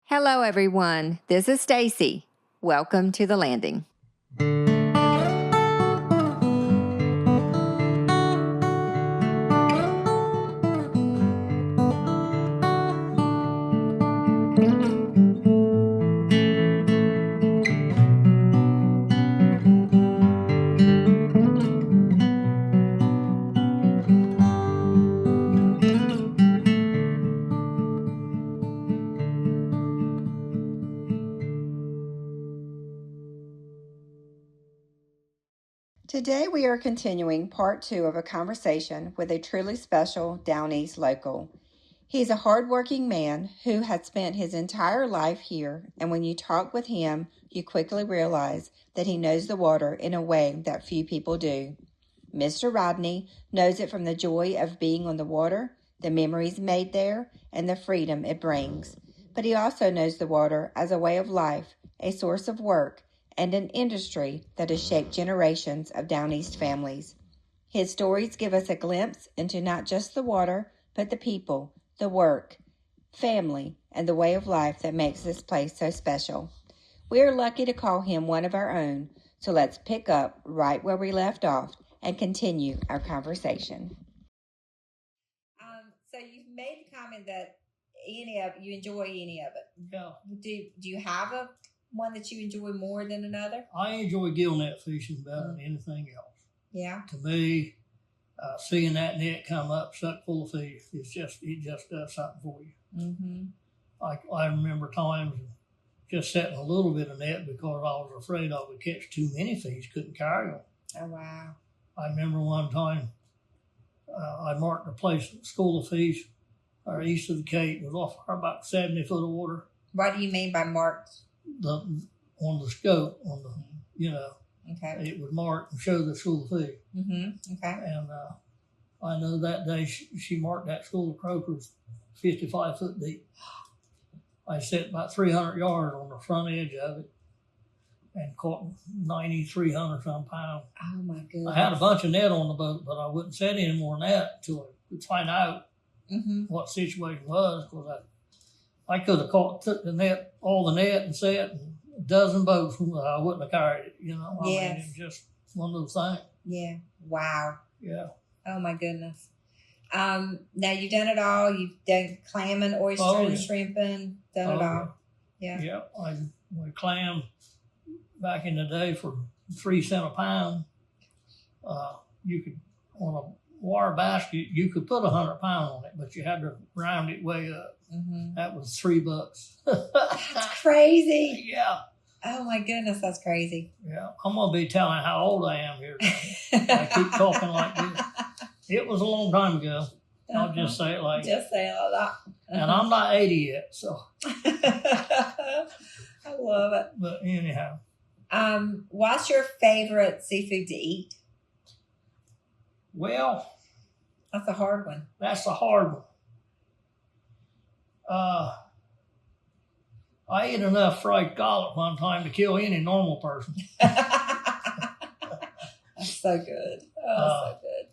Hello, everyone. This is Stacy. Welcome to the landing. Today we are continuing part 2 of a conversation with a truly special Down East local. He's a hardworking man who had spent his entire life here, and when you talk with him, you quickly realize that he knows the water in a way that few people do. Mr. Rodney knows it from the joy of being on the water, the memories made there, and the freedom it brings. But he also knows the water as a way of life, a source of work, and an industry that has shaped generations of Down East families. His stories give us a glimpse into not just the water, but the people, the work, family, and the way of life that makes this place so special. We are lucky to call him one of our own, so let's pick up right where we left off and continue our conversation. So you've made the comment that you enjoy any of it. Yeah. Do you have one that you enjoy more than another? I enjoy gill net fishing better than anything else. Yeah. To me, seeing that net come up sucked full of fish, it just does something for you. Mm-hmm. I remember times just setting a little bit of net because I was afraid I would catch too many fish, couldn't carry them. Oh, wow. I remember one time I marked a place, school of fish, east of the Cape. It was off about 70 foot of water. What do you mean by marked? On the scope, Okay. it would mark and show the school of fish. Mm-hmm. Okay. And I know that day she marked that school of croakers 55 foot deep. I set about 300 yards on the front edge of it and caught 9,300 some pounds. Oh my goodness. I had a bunch of net on the boat, but I wouldn't set any more than that until I could find out what the situation was, because I could have took the net, all the net, and set a dozen boats. I wouldn't have carried it, Yes. I mean, it was just one of those things. Yeah. Wow. Yeah. Oh my goodness. Now you've done it all. You've done clamming, oystering, shrimping, done it all. Yeah. Yeah. We clammed back in the day for 3 cents a pound. You could, on a wire basket, you could put 100 pounds on it, but you had to round it way up. Mm-hmm. That was $3. That's crazy. Yeah. Oh my goodness, that's crazy. Yeah. I'm gonna be telling how old I am here. I keep talking like this. It was a long time ago. I'll just say it like just say it like that. And I'm not 80 yet, so. I love it. But anyhow. What's your favorite seafood to eat? Well, that's a hard one. That's a hard one. I ate enough fried scallop one time to kill any normal person. That's so good. So good.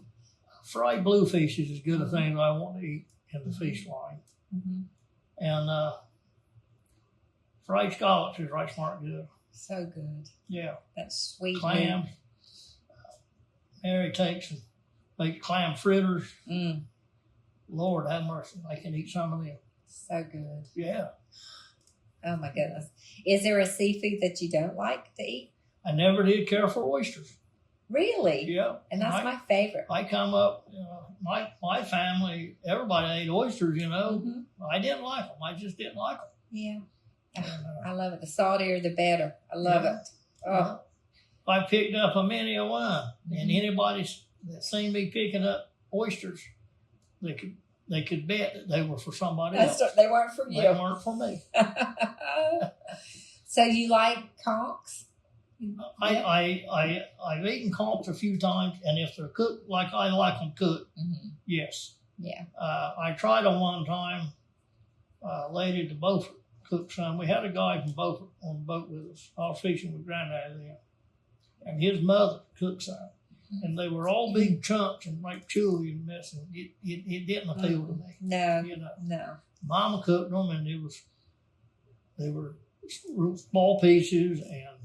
Fried bluefish is as good a thing as I want to eat in the fish line. Mm-hmm. And fried scallops is right smart good. So good. Yeah. That's sweet. Clams. Mary takes and makes clam fritters. Lord have mercy. I can eat some of them. So good. Yeah. Oh my goodness. Is there a seafood that you don't like to eat? I never did care for oysters. Really? Yeah. And that's my favorite. I come up, my family, everybody ate oysters, Mm-hmm. I didn't like them. I just didn't like them. Yeah. I love it. The saltier, the better. I love it. Oh. I picked up a many a one, and anybody that seen me picking up oysters, they could bet that they were for somebody else. They weren't for you. They weren't for me. So you like conchs? I've eaten conchs a few times, and if they're cooked like I like them cooked, yes. Yeah. I tried them one time. Lady to Beaufort cooked some. We had a guy from Beaufort on the boat with us. I was fishing with Granddad then, and his mother cooked some, and they were all big chunks and like chewy and messy. It didn't appeal to me. No. You know. No. Mama cooked them, and it was They were small pieces, and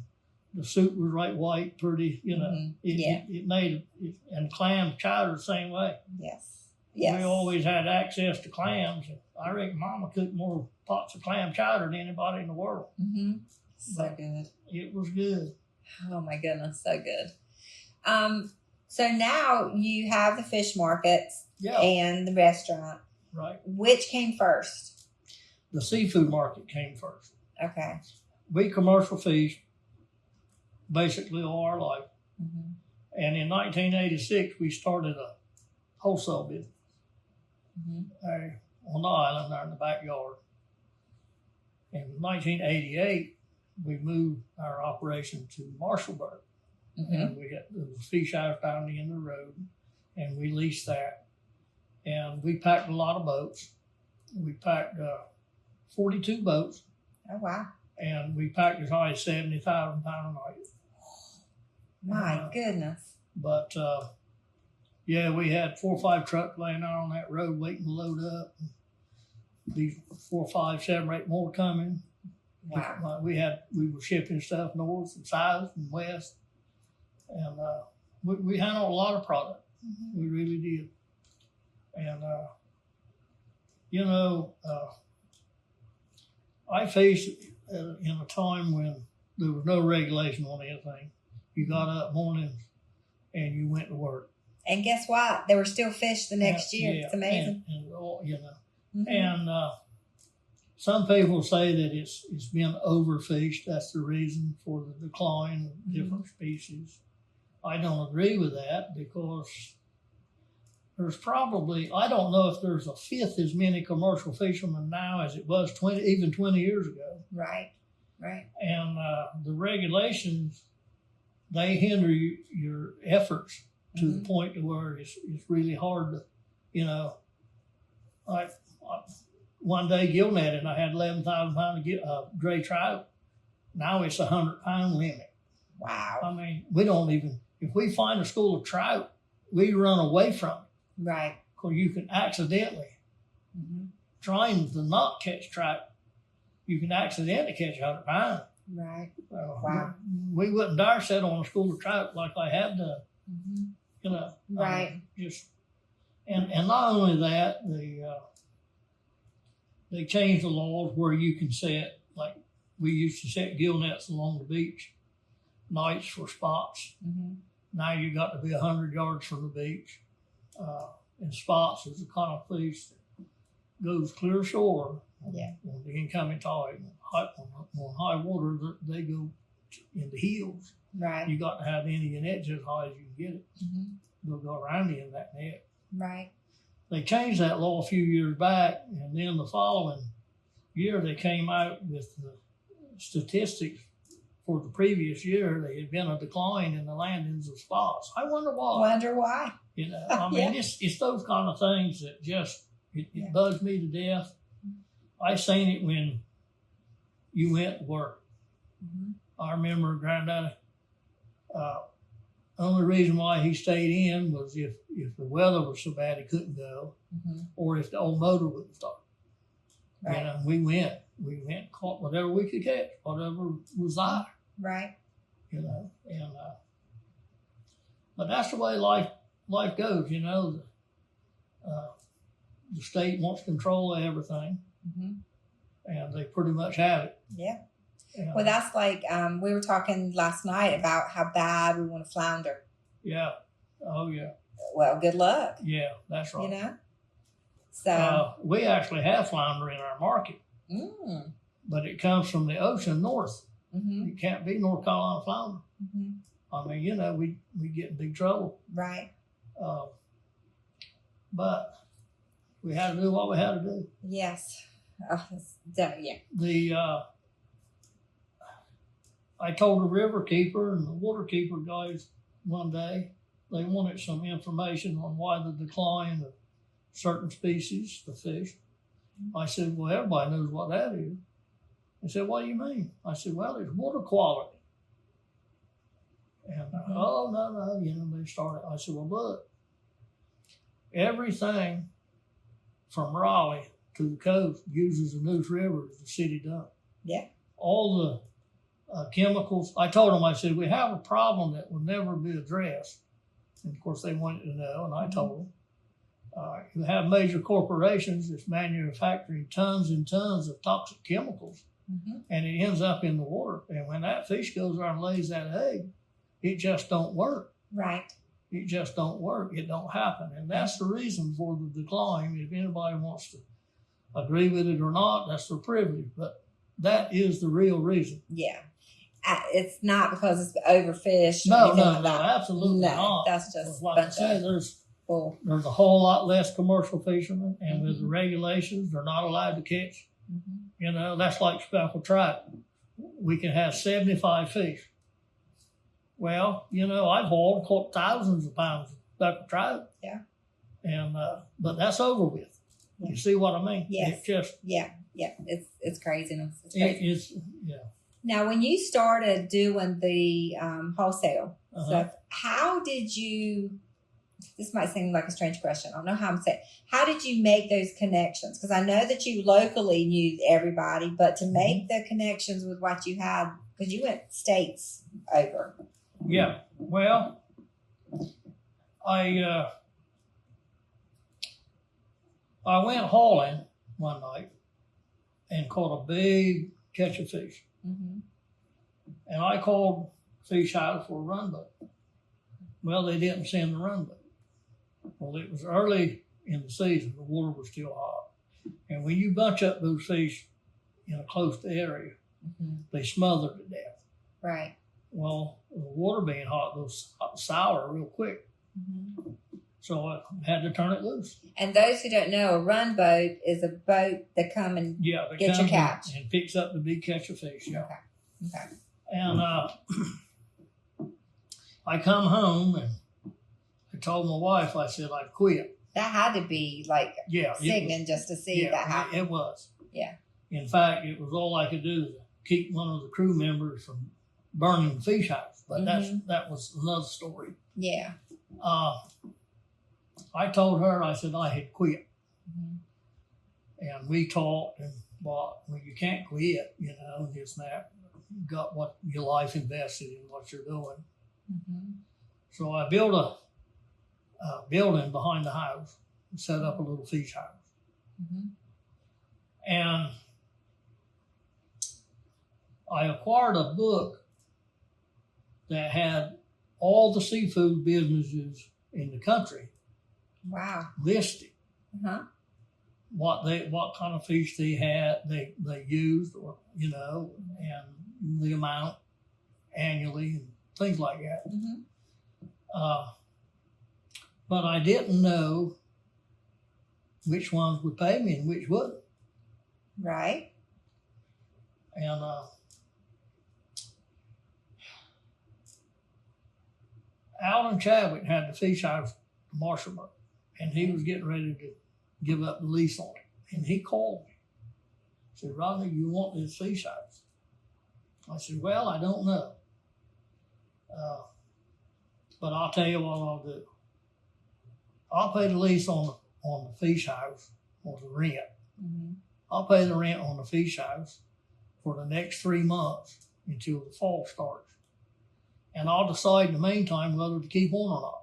the soup was right white, pretty, it made it, and clam chowder the same way. Yes. We always had access to clams. I reckon Mama cooked more pots of clam chowder than anybody in the world. So good. It was good. Oh my goodness, so good. So now you have the fish markets and the restaurant. Right. Which came first? The seafood market came first. Okay. We commercial fished basically all our life. And in 1986, we started a wholesale business on the island there in the backyard. In 1988, we moved our operation to Marshallburg. And we had the fish house down the end of the road, and we leased that. And we packed a lot of boats. We packed 42 boats. Oh, wow. And we packed as high as 70,000 pounds a night. My goodness. But, we had 4 or 5 trucks laying out on that road waiting to load up. These 4, 5, 7, 8 more coming. Wow. We were shipping stuff north and south and west. And we handled a lot of product. We really did. And, I faced in a time when there was no regulation on anything. You got up mornings and you went to work. And guess what? There were still fish the next year. It's amazing. And some people say that it's been overfished. That's the reason for the decline of different species. I don't agree with that because there's probably, I don't know if there's a fifth as many commercial fishermen now as it was 20 years ago. Right. And the regulations, they hinder your efforts to the point to where it's really hard to, one day gill netted and I had 11,000 pounds of gray trout. Now it's a 100-pound limit. Wow. I mean, we don't even, if we find a school of trout, we run away from it. Right. Because you can accidentally, trying to not catch trout, you can accidentally catch 100 pounds. Right. Wow. We wouldn't dare set on a school of trout like I have done. Right. And not only that, they changed the laws where you can set, like we used to set gill nets along the beach, nights for spots. Now you got to be 100 yards from the beach. And spots is the kind of fish that goes clear shore on the incoming tide. On high water, they go in the heels. Right. You got to have the end of your net just as high as you can get it. They'll go around the end of that net. Right. They changed that law a few years back, and then the following year they came out with the statistics for the previous year. There had been a decline in the landings of spots. I wonder why. I mean, it's those kind of things that just, it bugs me to death. I seen it when you went to work. I remember Granddaddy, only reason why he stayed in was if the weather was so bad he couldn't go, or if the old motor wouldn't start. Right. We went, caught whatever we could catch, whatever was there. Right. But that's the way life goes, The state wants control of everything, and they pretty much have it. Yeah. Well, that's like we were talking last night about how bad we want to flounder. Yeah. Oh, yeah. Well, good luck. Yeah, that's right. So we actually have flounder in our market, but it comes from the ocean north. It can't be North Carolina flounder. I mean, we get in big trouble. Right. But we had to do what we had to do. Yes. I told the river keeper and the water keeper guys one day, they wanted some information on why the decline of certain species, the fish. I said, well, everybody knows what that is. They said, what do you mean? I said, well, it's water quality. And, oh, no, they started. I said, well, look, everything from Raleigh to the coast uses the Neuse River as the city dump. Yeah. All the chemicals. I told them, I said, we have a problem that will never be addressed. And of course, they wanted to know, and I told them. You have major corporations that's manufacturing tons and tons of toxic chemicals, and it ends up in the water. And when that fish goes there and lays that egg, it just don't work. Right. It just don't work. It don't happen. And that's the reason for the decline. If anybody wants to agree with it or not, that's their privilege. But that is the real reason. Yeah. It's not because it's overfished. No, like absolutely not. That's just like I said, there's a whole lot less commercial fishermen, and with the regulations, they're not allowed to catch. You know, that's like speckled trout. We can have 75 fish. Well, you know, I've caught thousands of pounds of speckled trout. Yeah. And but that's over with. Yeah. You see what I mean? Yes. It just It's craziness. It's Now, when you started doing the wholesale stuff, how did you? This might seem like a strange question. I don't know how I'm saying. How did you make those connections? Because I know that you locally knew everybody, but to make the connections with what you had, because you went states over. Yeah. Well, I went hauling one night and caught a big catch of fish. And I called fish out for a run boat. Well, they didn't send the run boat. Well, it was early in the season. The water was still hot. And when you bunch up those fish in a close area, they smother to death. Right. Well, the water being hot, those sour real quick. So I had to turn it loose. And those who don't know, a run boat is a boat that come and get your catch. And picks up the big catch of fish. Yeah. Okay. And I come home and I told my wife, I said, I quit. That had to be like sickening just to see that happen. It was. Yeah. In fact, it was all I could do to keep one of the crew members from burning the fish house. But that was another story. Yeah. I told her, I said I had quit. And we talked and well, you can't quit, you know, this and that. You got what your life invested in what you're doing. So I built a building behind the house and set up a little fish house. And I acquired a book that had all the seafood businesses in the country. Wow. Listed. What kind of fish they used, or you know, and the amount annually and things like that. But I didn't know which ones would pay me and which wouldn't. Right. And Alan Chadwick had the fish house in Marshallburg, and he was getting ready to give up the lease on it. And he called me. He said, Rodney, you want this fish house? I said, well, I don't know. But I'll tell you what I'll do. I'll pay the lease on the fish house, or the rent. I'll pay the rent on the fish house for the next 3 months until the fall starts. And I'll decide in the meantime whether to keep on or not.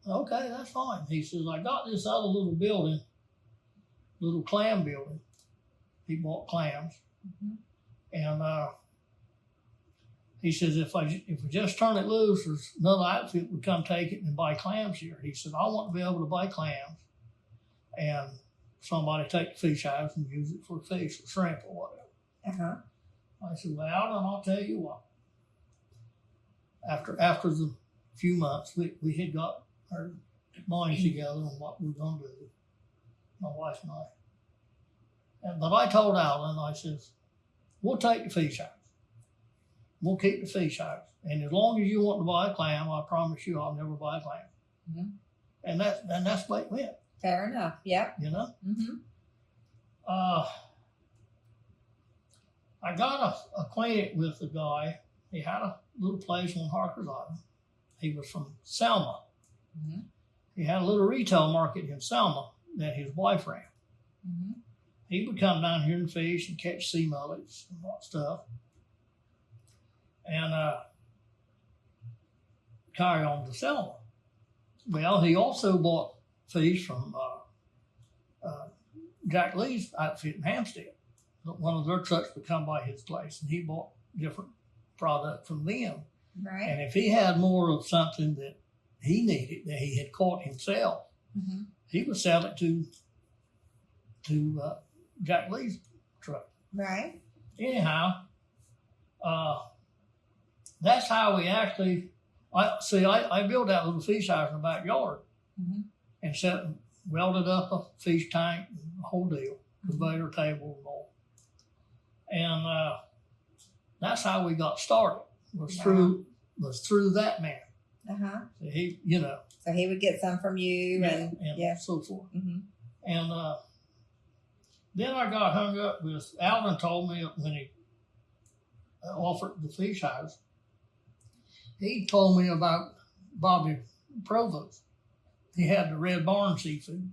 Okay, that's fine. He says, I got this other little building, little clam building. He bought clams. And he says, if we just turn it loose, there's another outfit would come take it and buy clams here. He said, I want to be able to buy clams and somebody take the fish house and use it for fish or shrimp or whatever. I said, well, and I'll tell you what. After the few months, we had got our minds together on what we were going to do, my wife and I. But I told Alan, I says, we'll take the fish house. We'll keep the fish house. And as long as you want to buy a clam, I promise you I'll never buy a clam. And that's the way it went. Fair enough. Yep. You know? I got acquainted with the guy. He had a little place on Harker's Island. He was from Selma. He had a little retail market in Selma that his wife ran. he would come down here and fish and catch sea mullets and all that stuff. And carry on to sell them. Well, he also bought fish from Jack Lee's outfit in Hampstead. One of their trucks would come by his place, and he bought different product from them. Right. And if he had more of something that he needed, that he had caught himself, he would sell it to Jack Lee's truck. Right. Anyhow, that's how we actually. I built that little fish house in the backyard and welded up a fish tank and the whole deal, conveyor table and all. And that's how we got started. Was through that man. So he, So he would get some from you, and so forth. And then I got hung up with Alvin. Told me when he offered the fish house, he told me about Bobby Provost. He had the Red Barn Seafood.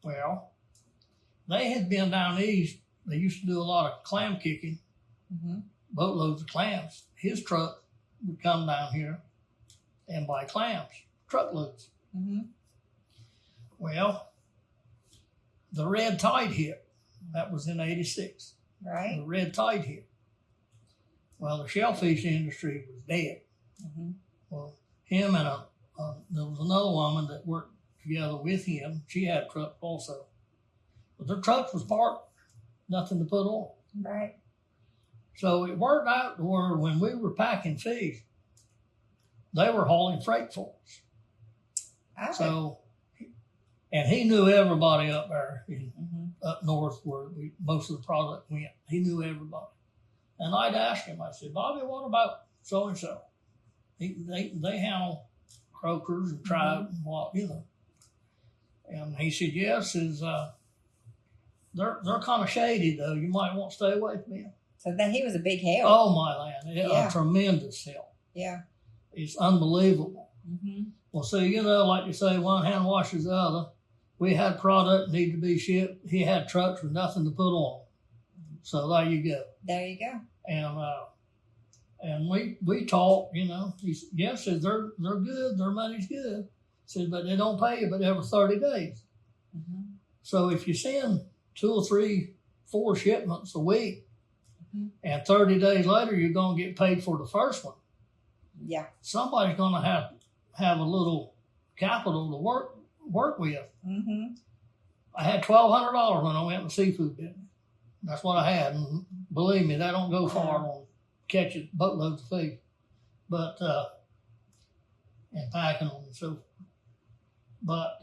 Well, they had been down east. They used to do a lot of clam kicking, boatloads of clams. His truck would come down here and buy clams, truckloads. Well, the red tide hit. That was in '86. Right. The red tide hit. Well, the shellfish industry was dead. Well, him and there was another woman that worked together with him. She had a truck also. But their truck was parked, nothing to put on. Right. So it worked out to where when we were packing fish, they were hauling freight for us. So, and he knew everybody up there, up north where most of the product went. He knew everybody. And I'd ask him, I said, Bobby, what about so-and-so? They handle croakers and trout and what, And he said, yes, they're kind of shady, though. You might want to stay away from them. So then he was a big help. Oh, my land. A tremendous help. Yeah. It's unbelievable. Well, see, like you say, one hand washes the other. We had product need to be shipped. He had trucks with nothing to put on. So there you go. There you go. And we talked, He said, yes, said they're good, their money's good. Said, but they don't pay you but every 30 days. So if you send 2 or 3, 4 shipments a week, and 30 days later you're going to get paid for the first one. Yeah. Somebody's going to have a little capital to work with. I had $1,200 when I went in the seafood business. That's what I had, and believe me, that don't go far on catching boatloads of fish, but and packing them and so forth. But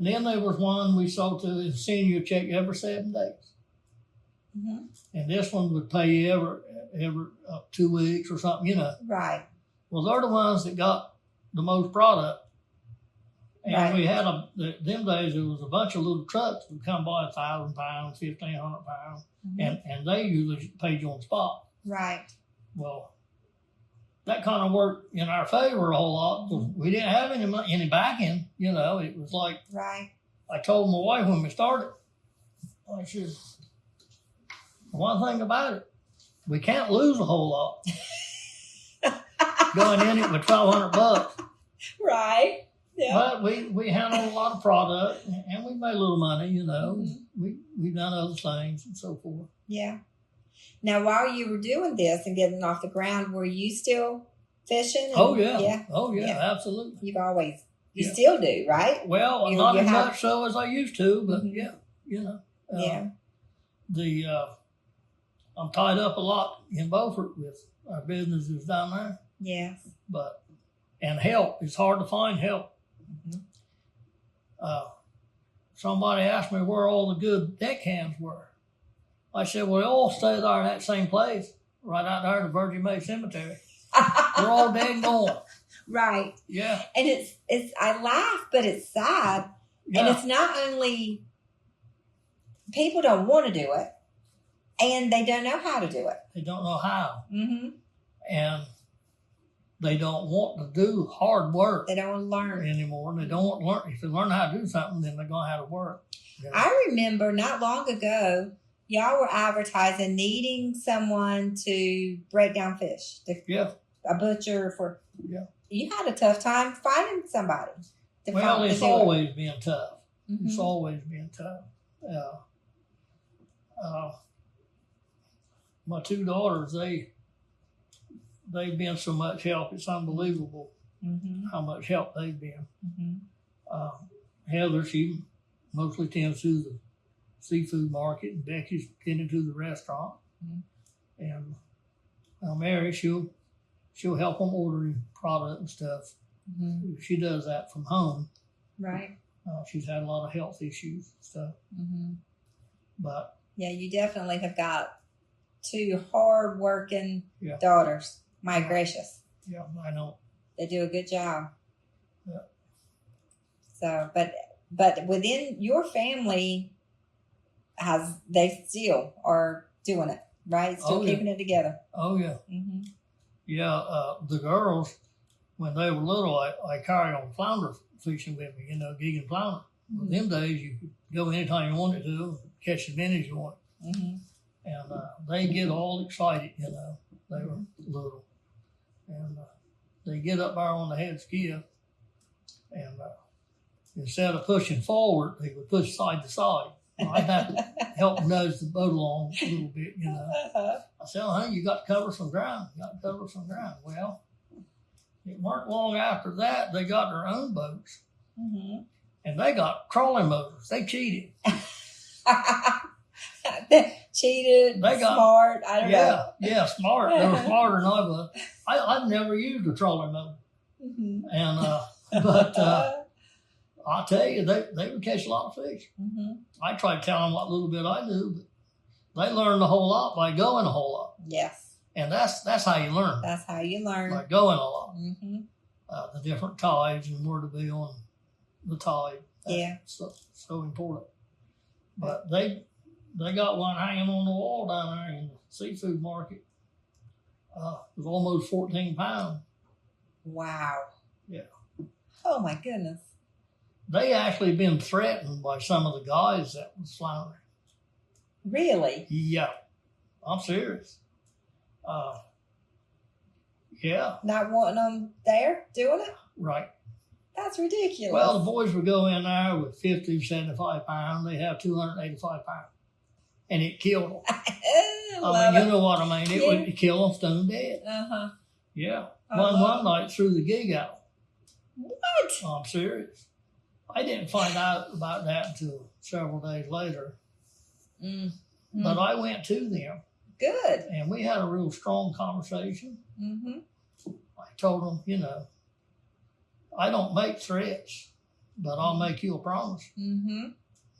then there was one we sold to send you a check every 7 days, and this one would pay you every 2 weeks or something, Right. Well, they're the ones that got the most product. And we had them days, there was a bunch of little trucks that would come by 1,000 pounds, 1,500 pounds, and they usually paid you on the spot. Right. Well, that kind of worked in our favor a whole lot because we didn't have any backing, It was like, I told my wife when we started, I said, one thing about it, we can't lose a whole lot going in it with $1,200. Right. Yeah. But we handled a lot of product and we made a little money, We've done other things and so forth. Yeah. Now, while you were doing this and getting off the ground, were you still fishing? Oh, yeah. Oh, yeah, absolutely. You've always, you still do, right? Well, not as much so as I used to, but I'm tied up a lot in Beaufort with our businesses down there. Yes. And help. It's hard to find help. Somebody asked me where all the good deckhands were. I said, well, they all stay there in that same place, right out there in the Virgin Bay Cemetery. They're all dead and gone. Right. Yeah. And it's I laugh, but it's sad. Yeah. And it's not only people don't want to do it, and they don't know how to do it. They don't know how. Mm-hmm. And they don't want to do hard work. They don't want to learn anymore. They don't want to learn. If they learn how to do something, then they're going to have to work. You know? I remember not long ago, y'all were advertising needing someone to break down fish. Yeah. A butcher for. Yeah. You had a tough time finding somebody. Well, it's always been tough. Mm-hmm. It's always been tough. My two daughters, they've been so much help. It's unbelievable how much help they've been. Heather, she mostly tends to the seafood market, and Becky's tending to the restaurant. And Mary, she'll help them ordering product and stuff. She does that from home. Right. She's had a lot of health issues and stuff. But yeah, you definitely have got two hard-working daughters. My gracious. Yeah, I know. They do a good job. Yeah. So, but within your family, they still are doing it, right? Still keeping it together. Oh yeah. Yeah. The girls, when they were little, I carried on flounder fishing with me. Gigging flounder. Them days you could go anytime you wanted to, catch as many as you want. And they get all excited. They were little. And they get up there on the head skiff, and instead of pushing forward, they would push side to side. I'd have to help nudge the boat along a little bit, I said, honey, you got to cover some ground. Well, it weren't long after that, they got their own boats, and they got trolling motors. They cheated. Cheated, they got smart. I don't know. Yeah, smart. They were smarter than I was. I've never used a trolling motor, and but I'll tell you, they would catch a lot of fish. I tried to tell them what little bit I knew, but they learned a whole lot by going a whole lot. Yes, and that's how you learn. That's how you learn by going a lot. The different tides and where to be on the tide. That's so important. But they got one hanging on the wall down there in the seafood market. It was almost 14 pounds. Wow. Yeah. Oh, my goodness. They actually been threatened by some of the guys that was floundering. Really? Yeah. I'm serious. Yeah. Not wanting them there doing it? Right. That's ridiculous. Well, the boys would go in there with 50, 75 pounds. They have 285 pounds. And it killed them. You know what I mean? It would kill them stone dead. Yeah. One night threw the gig out. What? I'm serious. I didn't find out about that until several days later. But I went to them. Good. And we had a real strong conversation. I told them, I don't make threats, but I'll make you a promise.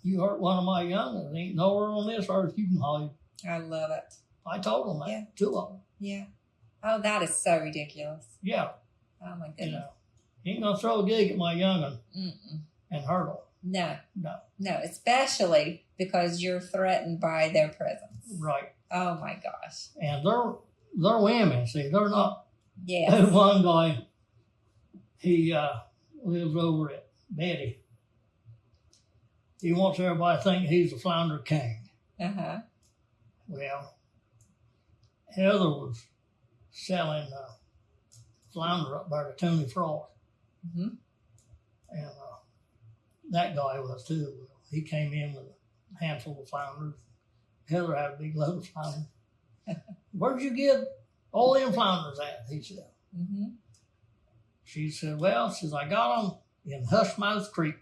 You hurt one of my youngins, ain't nowhere on this earth you can hide. I love it. I told them that, two of them. Yeah. Oh, that is so ridiculous. Yeah. Oh, my goodness. You ain't going to throw a gig at my youngin and hurt them. No. No. No, especially because you're threatened by their presence. Right. Oh, my gosh. And they're women, see, they're not. Yes. There's one guy, he lives over at Betty. He wants everybody to think he's the flounder king. Well, Heather was selling flounder up there to Tony Frost. And that guy was too. He came in with a handful of flounders. Heather had a big load of flounders. Where'd you get all them flounders at? He said. She said, well, I got them in Hushmouth Creek.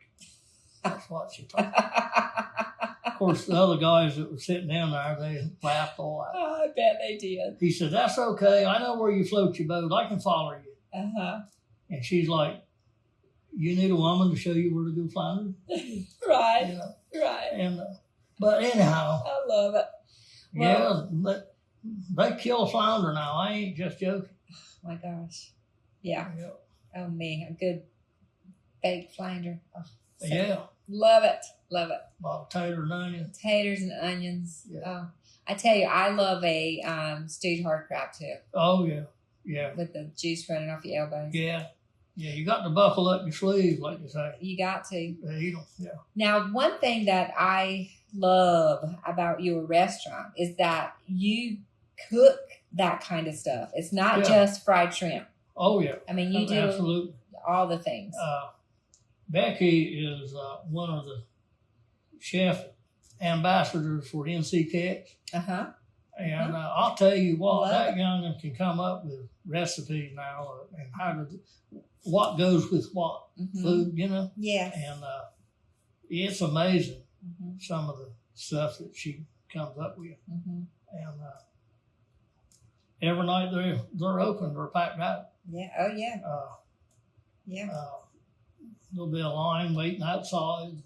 That's what she told me. Of course, the other guys that were sitting down there, they laughed all out. Oh, I bet they did. He said, that's okay. I know where you float your boat. I can follow you. And she's like, you need a woman to show you where to go flounder? Right. Right. And but anyhow. I love it. Well, they kill a flounder now. I ain't just joking. Oh, my gosh. Yeah. Oh, me. A good baked flounder. Oh, so love it. Love it. A lot of taters and onions. Taters and onions. Yeah. Oh, I tell you, I love a stewed hard crab too. Oh, yeah. Yeah. With the juice running off your elbows. Yeah. Yeah, you got to buckle up your sleeves, like they say. You got to. Eat them. Yeah. Now, one thing that I love about your restaurant is that you cook that kind of stuff. It's not just fried shrimp. Oh, yeah. I mean, you do absolutely all the things. Becky is one of the chef ambassadors for NC Catch. Uh-huh. And I'll tell you what, that young'un can come up with recipes now and what goes with what food, you know? Yes. And it's amazing some of the stuff that she comes up with. And every night they're open, they're packed out. Yeah. Oh, yeah. There'll be a line waiting outside.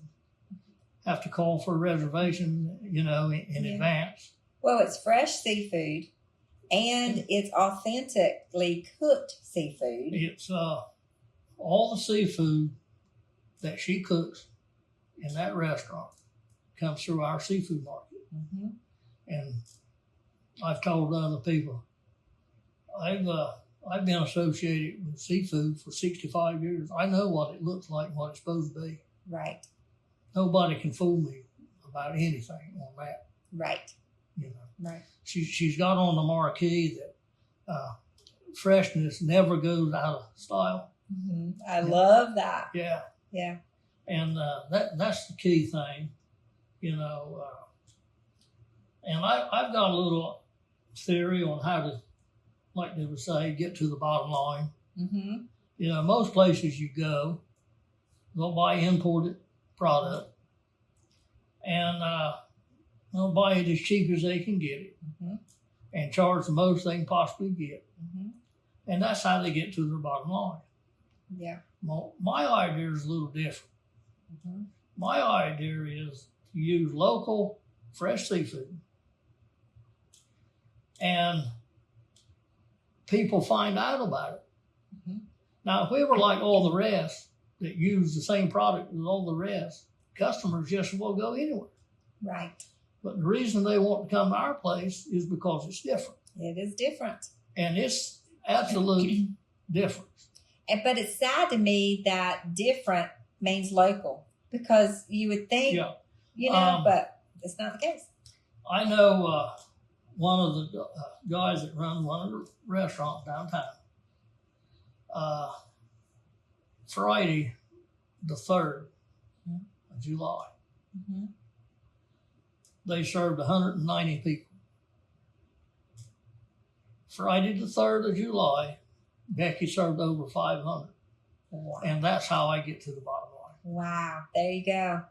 Have to call for a reservation, you know, in advance. Well, it's fresh seafood, and it's authentically cooked seafood. It's all the seafood that she cooks in that restaurant comes through our seafood market. And I've told other people, I've been associated with seafood for 65 years. I know what it looks like and what it's supposed to be. Right. Nobody can fool me about anything on that. Right. You know. Right. She's got on the marquee that freshness never goes out of style. I love that. Yeah. Yeah. And that's the key thing, you know. And I've got a little theory on how to, like they would say, get to the bottom line. You know, most places you go, they'll buy imported product, and they'll buy it as cheap as they can get it, and charge the most they can possibly get. And that's how they get to their bottom line. Yeah. Well, my idea is a little different. My idea is to use local, fresh seafood, and people find out about it. Now, if we were like all the rest that use the same product as all the rest, customers just will go anywhere. Right. But the reason they want to come to our place is because it's different. It is different. And it's absolute difference. But it's sad to me that different means local, because you would think, you know, but it's not the case. I know one of the guys that runs one of the restaurants downtown. Friday, the 3rd of July, they served 190 people. Friday, the 3rd of July, Becky served over 500. Wow. And that's how I get to the bottom line. Wow. There you go.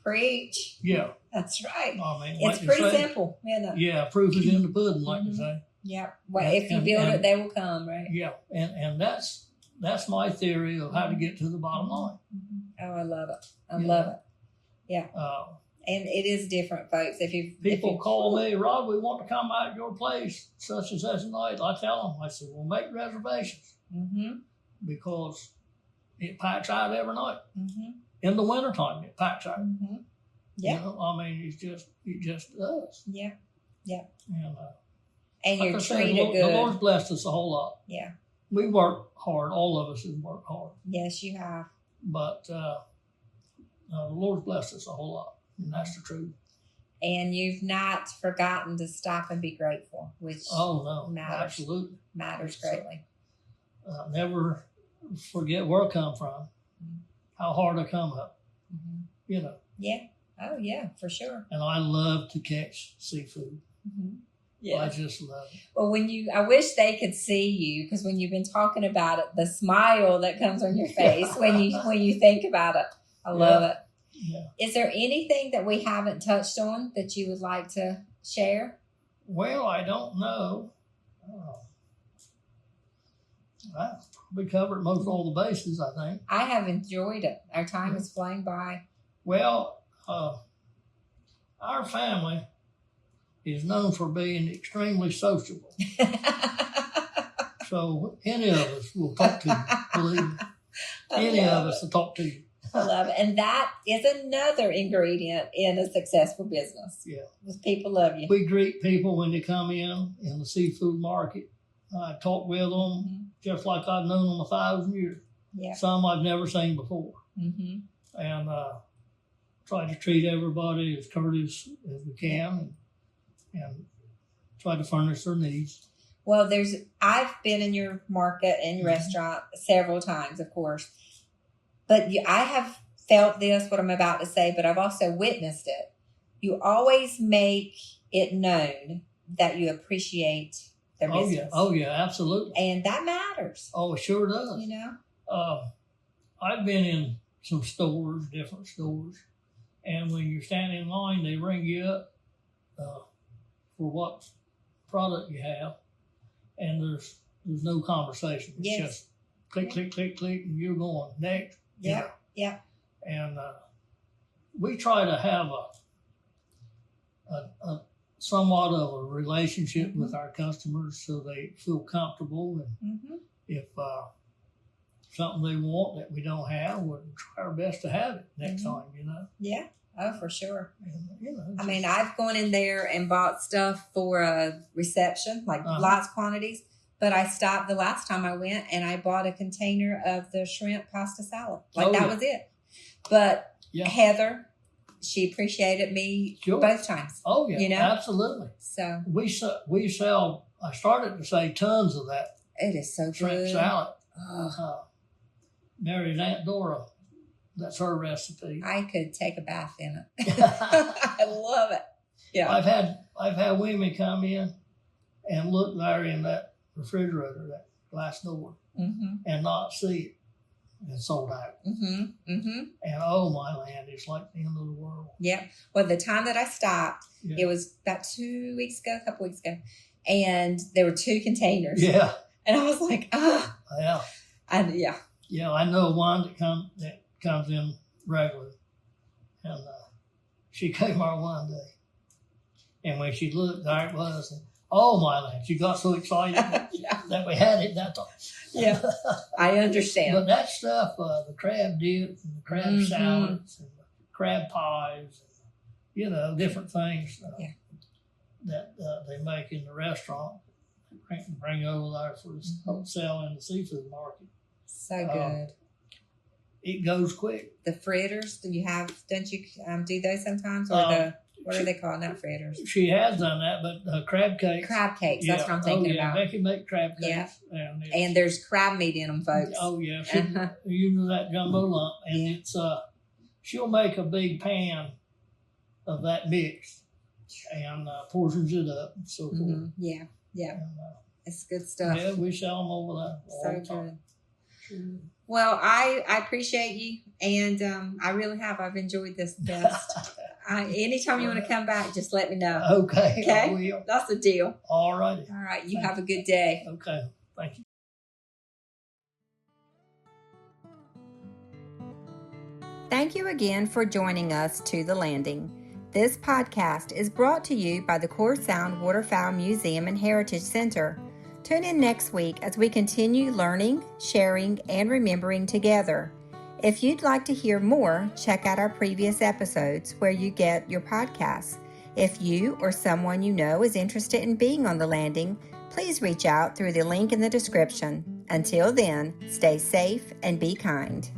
Preach. Yeah. That's right. I mean, it's like pretty say, simple. Yeah, proof is in the pudding, like they say. Yeah. Well, if you build it, they will come, right? Yeah. And that's my theory of how to get to the bottom line. Oh, I love it. I love it. Yeah. And it is different, folks. People call me, Rod, we want to come out to your place such and such a night. I tell them, I said, well, make reservations because it packs out every night. In the wintertime, it packs out. Yeah. You know, I mean, it just does. Yeah. Yeah. And you're like treated good. The good. Lord's blessed us a whole lot. Yeah. We work hard. All of us have worked hard. Yes, you have. But the Lord's blessed us a whole lot. And that's the truth. And you've not forgotten to stop and be grateful, which absolutely matters greatly. Never forget where I come from, how hard I come up, you know. Yeah. Oh, yeah, for sure. And I love to catch seafood. Yeah. I just love it. Well, I wish they could see you, because when you've been talking about it, the smile that comes on your face when you think about it, I love it. Yeah. Is there anything that we haven't touched on that you would like to share? Well, I don't know. We covered most all the bases, I think. I have enjoyed it. Our time is flying by. Well, our family is known for being extremely sociable. So any of us will talk to you, believe me. Any of us will talk to you. I love it. And that is another ingredient in a successful business. Yeah. Because people love you. We greet people when they come in the seafood market. I talk with them just like I've known them 1,000 years. Yeah. Some I've never seen before. Mm-hmm. And try to treat everybody as courteous as we can and try to furnish their needs. Well, I've been in your market and your restaurant several times, of course, but I have felt this, what I'm about to say, but I've also witnessed it. You always make it known that you appreciate their business. Oh yeah, absolutely. And that matters. Oh, it sure does. You know? I've been in some stores, different stores, and when you're standing in line, they ring you up for what product you have, and there's no conversation. It's just click, click, click, click, and you're going next. Yeah, yeah. And we try to have a somewhat of a relationship with our customers so they feel comfortable, and if something they want that we don't have, we'll try our best to have it next time, you know? Yeah. Oh, for sure. And, you know, I mean, I've gone in there and bought stuff for a reception, like lots quantities, but I stopped the last time I went and I bought a container of the shrimp pasta salad. Like that was it. But Heather, she appreciated me both times. Oh, yeah, you know? Absolutely. So we sell, I started to say tons of that. It is so shrimp good. salad. Mary's Aunt Dora, that's her recipe. I could take a bath in it. I love it. Yeah. I've had women come in and look there in that refrigerator, that glass door, and not see it. It's sold out. And oh my land, it's like the end of the world. Yeah. Well, the time that I stopped, it was about 2 weeks ago, a couple weeks ago, and there were 2 containers. Yeah. And I was like, Yeah. Yeah, I know one that comes in regular, and she came out one day, and when she looked, there it was, and oh my land, she got so excited that we had it. That's all. Yeah, I understand. But that stuff, the crab dips and the crab salads and the crab pies, and, you know, different things that they make in the restaurant, bring over there for sale in the seafood market. So good. It goes quick. The fritters, don't you do those sometimes? Or what are they called? Not fritters. She has done that, but crab cakes. Crab cakes, that's what I'm thinking about. They can make crab cakes. Yeah. And there's crab meat in them, folks. Oh, yeah. She uses that jumbo lump, and it's she'll make a big pan of that mix and portions it up and so forth. Yeah. And, it's good stuff. Yeah, we sell them over there all the time. Good. Sure. Well, I appreciate you, and I really have. I've enjoyed this the best. Anytime you want to come back, just let me know. Okay. I will. That's the deal. All righty. All right. You have a good day. Okay. Thank you. Thank you again for joining us to The Landing. This podcast is brought to you by the Core Sound Waterfowl Museum and Heritage Center. Tune in next week as we continue learning, sharing, and remembering together. If you'd like to hear more, check out our previous episodes where you get your podcasts. If you or someone you know is interested in being on The Landing, please reach out through the link in the description. Until then, stay safe and be kind.